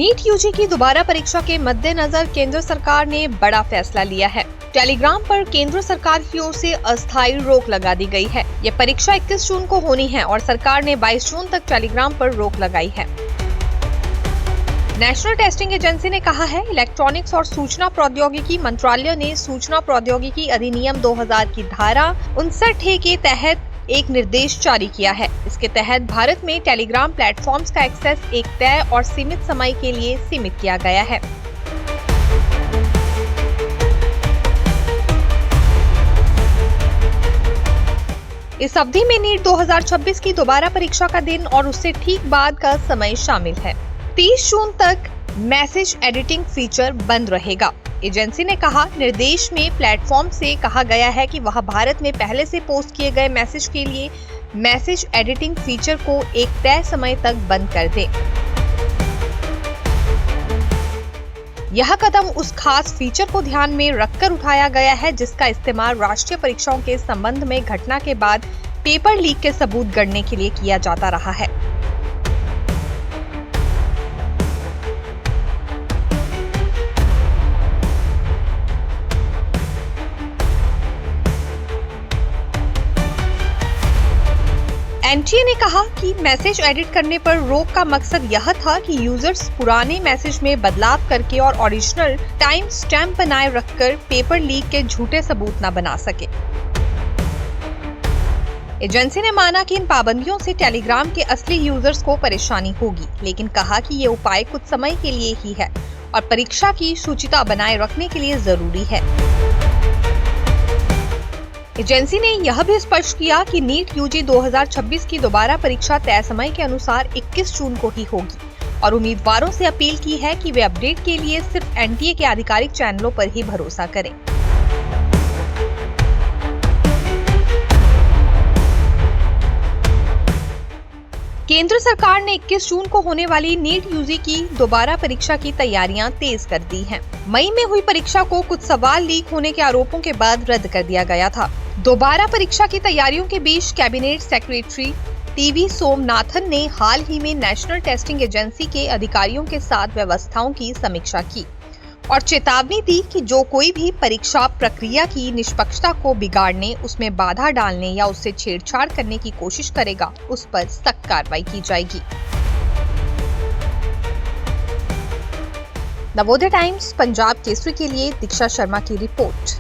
NEET UG की दोबारा परीक्षा के मद्देनजर केंद्र सरकार ने बड़ा फैसला लिया है। टेलीग्राम पर केंद्र सरकार की ओर से अस्थायी रोक लगा दी गई है। ये परीक्षा 21 जून को होनी है और सरकार ने 22 जून तक टेलीग्राम पर रोक लगाई है। नेशनल टेस्टिंग एजेंसी ने कहा है, इलेक्ट्रॉनिक्स और सूचना प्रौद्योगिकी मंत्रालय ने सूचना प्रौद्योगिकी अधिनियम 2000 की धारा 59 के तहत एक निर्देश जारी किया है। इसके तहत भारत में टेलीग्राम प्लेटफॉर्म्स का एक्सेस एक तय और सीमित समय के लिए सीमित किया गया है। इस अवधि में नीट 2026 की दोबारा परीक्षा का दिन और उससे ठीक बाद का समय शामिल है। 30 जून तक मैसेज एडिटिंग फीचर बंद रहेगा। एजेंसी ने कहा, निर्देश में प्लेटफॉर्म से कहा गया है कि वह भारत में पहले से पोस्ट किए गए मैसेज के लिए मैसेज एडिटिंग फीचर को एक तय समय तक बंद कर दे। यह कदम उस खास फीचर को ध्यान में रखकर उठाया गया है जिसका इस्तेमाल राष्ट्रीय परीक्षाओं के संबंध में घटना के बाद पेपर लीक के सबूत गढ़ने के लिए किया जाता रहा है। एनटीए ने कहा कि मैसेज एडिट करने पर रोक का मकसद यह था कि यूजर्स पुराने मैसेज में बदलाव करके और ओरिजिनल टाइम स्टैम्प बनाए रखकर पेपर लीक के झूठे सबूत न बना सके। एजेंसी ने माना कि इन पाबंदियों से टेलीग्राम के असली यूजर्स को परेशानी होगी, लेकिन कहा कि ये उपाय कुछ समय के लिए ही है और परीक्षा की शुचिता बनाए रखने के लिए जरूरी है। एजेंसी ने यह भी स्पष्ट किया कि नीट यूजी 2026 की दोबारा परीक्षा तय समय के अनुसार 21 जून को ही होगी और उम्मीदवारों से अपील की है कि वे अपडेट के लिए सिर्फ एनटीए के आधिकारिक चैनलों पर ही भरोसा करें। केंद्र सरकार ने 21 जून को होने वाली नीट यूजी की दोबारा परीक्षा की तैयारियां तेज कर दी हैं। मई में हुई परीक्षा को कुछ सवाल लीक होने के आरोपों के बाद रद्द कर दिया गया था। दोबारा परीक्षा की तैयारियों के बीच कैबिनेट सेक्रेटरी टीवी सोमनाथन ने हाल ही में नेशनल टेस्टिंग एजेंसी के अधिकारियों के साथ व्यवस्थाओं की समीक्षा की और चेतावनी दी कि जो कोई भी परीक्षा प्रक्रिया की निष्पक्षता को बिगाड़ने, उसमें बाधा डालने या उससे छेड़छाड़ करने की कोशिश करेगा, उस पर सख्त कार्रवाई की जाएगी। नवोदय टाइम्स पंजाब केसरी के लिए दीक्षा शर्मा की रिपोर्ट।